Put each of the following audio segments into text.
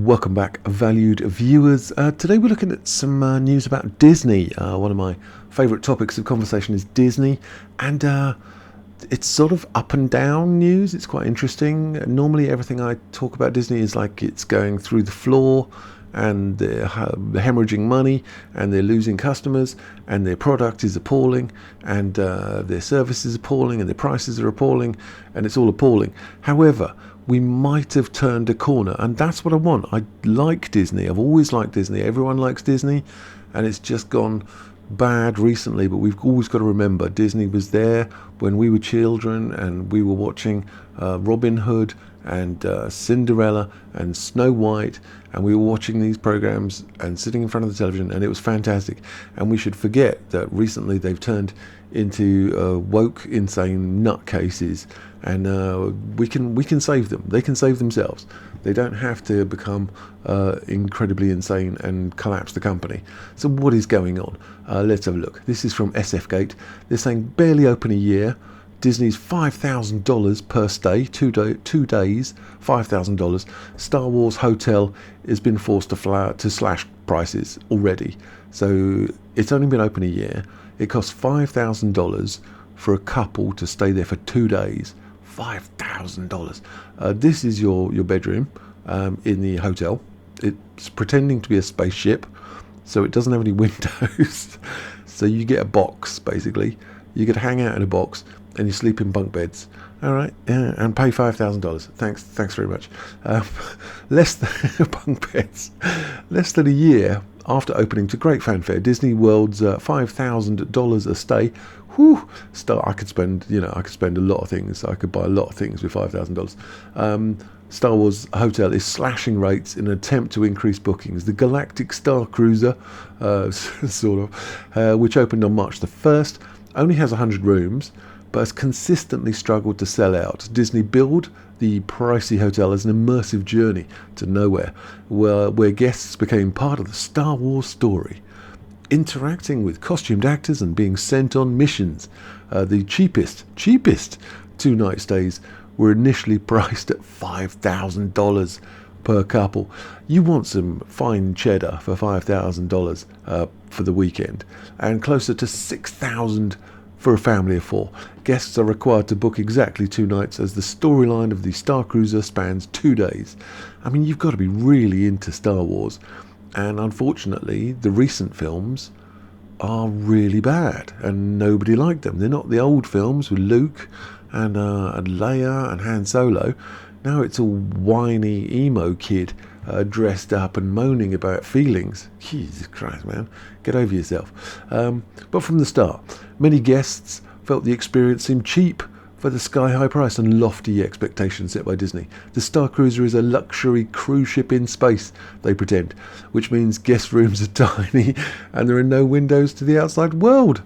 Welcome back, valued viewers. Today we're looking at some news about Disney. One of my favourite topics of conversation is Disney, and it's sort of up and down news. It's quite interesting. Normally everything I talk about Disney is like it's going through the floor, and they're hemorrhaging money, and they're losing customers, and their product is appalling, and their service is appalling, and their prices are appalling, and it's all appalling. However, we might have turned a corner, and that's what I want. I like Disney. I've always liked Disney. Everyone likes Disney, and it's just gone bad recently, but we've always got to remember Disney was there when we were children, and we were watching Robin Hood and Cinderella and Snow White, and we were watching these programs and sitting in front of the television, and it was fantastic. And we should forget that recently they've turned into woke, insane nutcases, and we can save them. They can save themselves. They don't have to become incredibly insane and collapse the company. So what is going on? Let's have a look. This is from SFGate. They're saying barely open a year. Disney's $5,000 per stay, 2 days, $5,000. Star Wars hotel has been forced to slash prices already. So it's only been open a year. It costs $5,000 for a couple to stay there for 2 days. $5,000. This is your bedroom in the hotel. It's pretending to be a spaceship, so it doesn't have any windows. So you get a box, basically. You get to hang out in a box, and you sleep in bunk beds. All right, yeah, and pay $5,000. Thanks very much. Less than bunk beds. Less than a year after opening to great fanfare, Disney World's $5,000 a stay. Whew, I could spend a lot of things. I could buy a lot of things with $5,000. Star Wars Hotel is slashing rates in an attempt to increase bookings. The Galactic Star Cruiser, sort of, which opened on March the 1st, only has 100 rooms, but has consistently struggled to sell out. Disney billed the pricey hotel as an immersive journey to nowhere, where guests became part of the Star Wars story, interacting with costumed actors and being sent on missions. The cheapest 2-night stays were initially priced at $5,000 per couple. You want some fine cheddar for $5,000 for the weekend, and closer to $6,000 for a family of 4. Guests are required to book exactly 2 nights, as the storyline of the Star Cruiser spans 2 days. I mean, you've got to be really into Star Wars, and unfortunately the recent films are really bad and nobody liked them. They're not the old films with Luke and Leia and Han Solo. Now it's all whiny emo kid dressed up and moaning about feelings. Jesus Christ, man, get over yourself. But from the start, many guests felt the experience seemed cheap for the sky-high price and lofty expectations set by Disney. The Star Cruiser is a luxury cruise ship in space, they pretend, which means guest rooms are tiny and there are no windows to the outside world.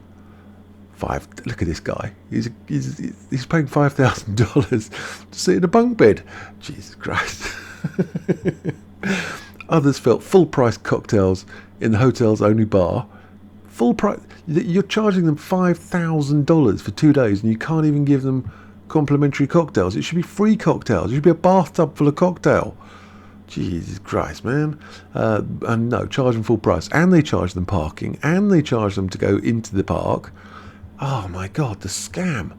Look at this guy. He's paying $5,000 to sit in a bunk bed. Jesus Christ. Others felt full-price cocktails in the hotel's only bar. Full price. You're charging them $5,000 for 2 days, and you can't even give them complimentary cocktails. It should be free cocktails. It should be a bathtub full of cocktail. Jesus Christ, man. And no, charge them full price. And they charge them parking, and they charge them to go into the park. Oh my God, the scam.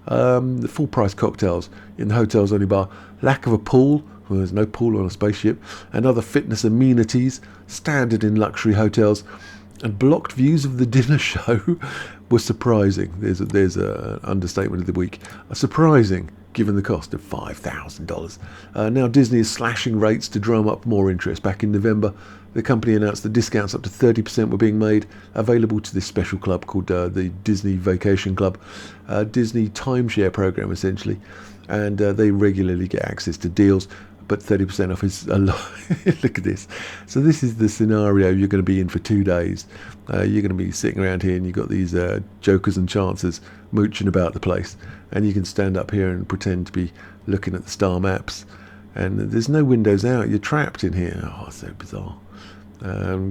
The full price cocktails in the hotel's only bar. Lack of a pool. Well, there's no pool on a spaceship. And other fitness amenities standard in luxury hotels. And blocked views of the dinner show were surprising. There's an understatement of the week. Surprising, given the cost of $5,000. Now Disney is slashing rates to drum up more interest. Back in November, the company announced that discounts up to 30% were being made available to this special club called the Disney Vacation Club, Disney timeshare program essentially, and they regularly get access to deals. But 30% off is a lot. Look at this. So this is the scenario you're going to be in for 2 days. You're going to be sitting around here, and you've got these jokers and chancers mooching about the place, and you can stand up here and pretend to be looking at the star maps, and there's no windows out. You're trapped in here. Oh, so bizarre.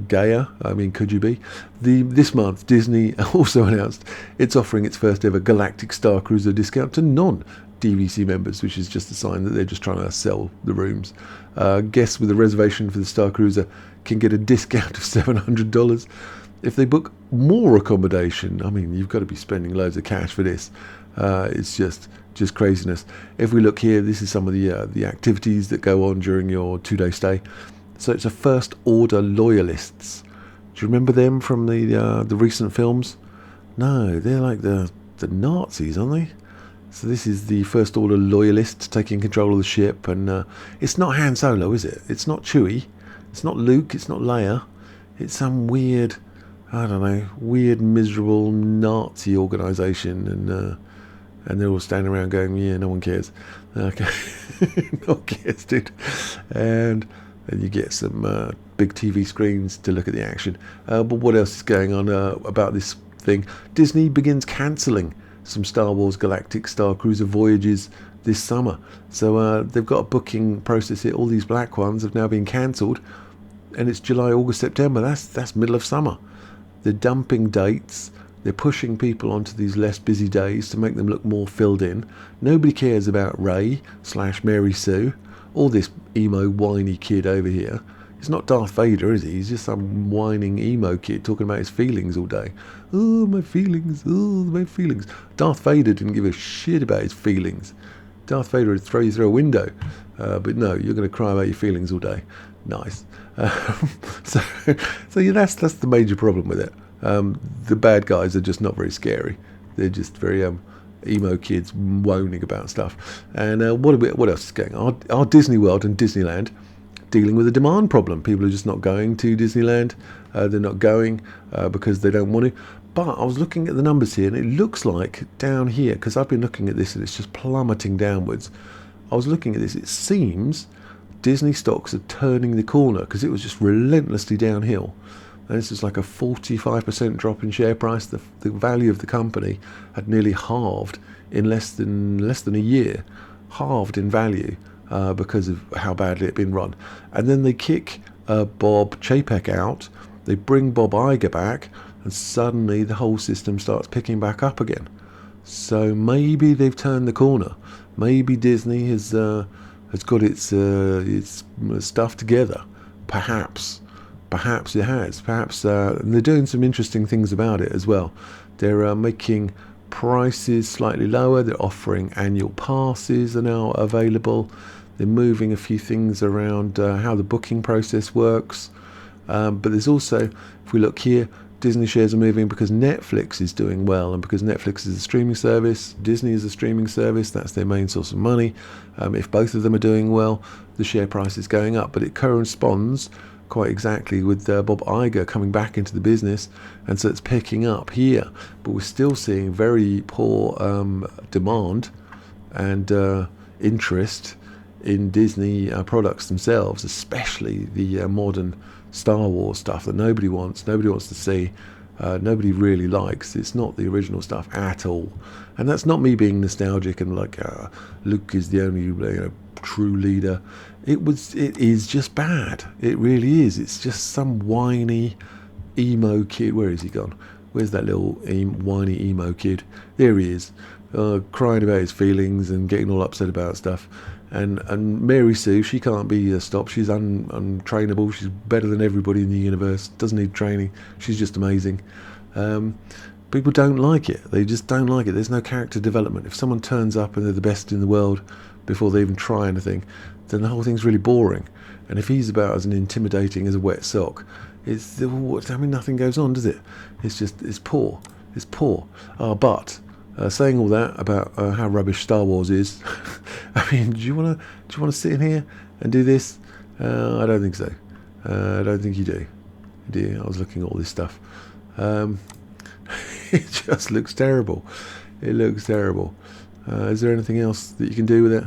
Gaia, I mean, could you be? This month, Disney also announced it's offering its first ever Galactic Star Cruiser discount to non DVC members, which is just a sign that they're just trying to sell the rooms. Guests with a reservation for the Star Cruiser can get a discount of $700. If they book more accommodation, I mean, you've got to be spending loads of cash for this. It's just craziness. If we look here, this is some of the activities that go on during your 2-day stay. So it's a first order loyalists. Do you remember them from the recent films? No, they're like the Nazis, aren't they? So this is the first order loyalists taking control of the ship, and it's not Han Solo, is it? It's not Chewie, it's not Luke, it's not Leia. It's some weird, I don't know, weird miserable Nazi organisation, and they're all standing around going, yeah, no one cares. Okay, no one cares, dude. And you get some big TV screens to look at the action. But what else is going on about this thing? Disney begins cancelling some Star Wars Galactic Star Cruiser voyages this summer. So they've got a booking process here. All these black ones have now been cancelled, and it's July, August, September. That's middle of summer. They're dumping dates. They're pushing people onto these less busy days to make them look more filled in. Nobody cares about Rey/Mary Sue or this emo whiny kid over here. He's not Darth Vader, is he? He's just some whining emo kid talking about his feelings all day. Oh, my feelings. Oh, my feelings. Darth Vader didn't give a shit about his feelings. Darth Vader would throw you through a window. But no, you're going to cry about your feelings all day. Nice. So yeah, that's the major problem with it. The bad guys are just not very scary. They're just very emo kids moaning about stuff. And what else is going on? Are Disney World and Disneyland dealing with a demand problem? People are just not going to Disneyland. They're not going because they don't want to. But I was looking at the numbers here, and it looks like down here, because I've been looking at this and it's just plummeting downwards. I was looking at this. It seems Disney stocks are turning the corner, because it was just relentlessly downhill. And this is like a 45% drop in share price. The value of the company had nearly halved in less than a year, halved in value because of how badly it had been run. And then they kick Bob Chapek out. They bring Bob Iger back, and suddenly the whole system starts picking back up again. So maybe they've turned the corner. Maybe Disney has got its stuff together. Perhaps it has. Perhaps and they're doing some interesting things about it as well. They're making prices slightly lower. They're offering annual passes are now available. They're moving a few things around how the booking process works. But there's also, if we look here, Disney shares are moving because Netflix is doing well, and because Netflix is a streaming service, Disney is a streaming service, that's their main source of money. If both of them are doing well, the share price is going up, but it corresponds quite exactly with Bob Iger coming back into the business, and so it's picking up here. But we're still seeing very poor demand and interest in Disney products themselves, especially the modern Star Wars stuff that nobody wants to see, nobody really likes. It's not the original stuff at all. And that's not me being nostalgic and like Luke is the only true leader. It is just bad. It really is. It's just some whiny emo kid. Where is he gone? Where's that little whiny emo kid? There he is, crying about his feelings and getting all upset about stuff. And Mary Sue, she can't be stopped. She's untrainable. She's better than everybody in the universe. Doesn't need training. She's just amazing. People don't like it. They just don't like it. There's no character development. If someone turns up and they're the best in the world before they even try anything, then the whole thing's really boring. And if he's about as intimidating as a wet sock, nothing goes on, does it? It's poor. It's poor. But saying all that about how rubbish Star Wars is, I mean, do you want to sit in here and do this? I don't think so. I don't think you do. Do you? I was looking at all this stuff. It just looks terrible. It looks terrible. Is there anything else that you can do with it?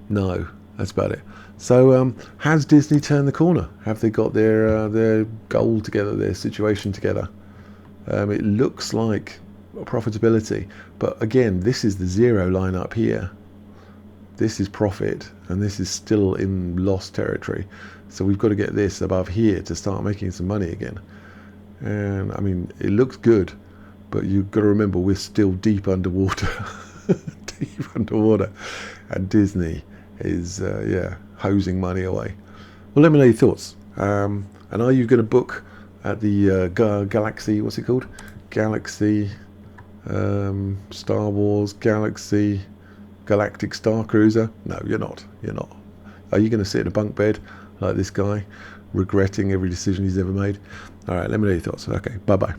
No, that's about it. So has Disney turned the corner? Have they got their goal together, their situation together? It looks like profitability, but again, this is the zero line up here. This is profit, and this is still in loss territory. So we've got to get this above here to start making some money again. And I mean, it looks good, but you've got to remember we're still deep underwater. deep underwater, and Disney is hosing money away. Well, let me know your thoughts. And are you going to book at the Galaxy? What's it called? Galaxy Star Wars Galaxy Galactic Star Cruiser? No, you're not. You're not. Are you going to sit in a bunk bed like this guy, regretting every decision he's ever made? All right, let me know your thoughts. Okay, bye bye.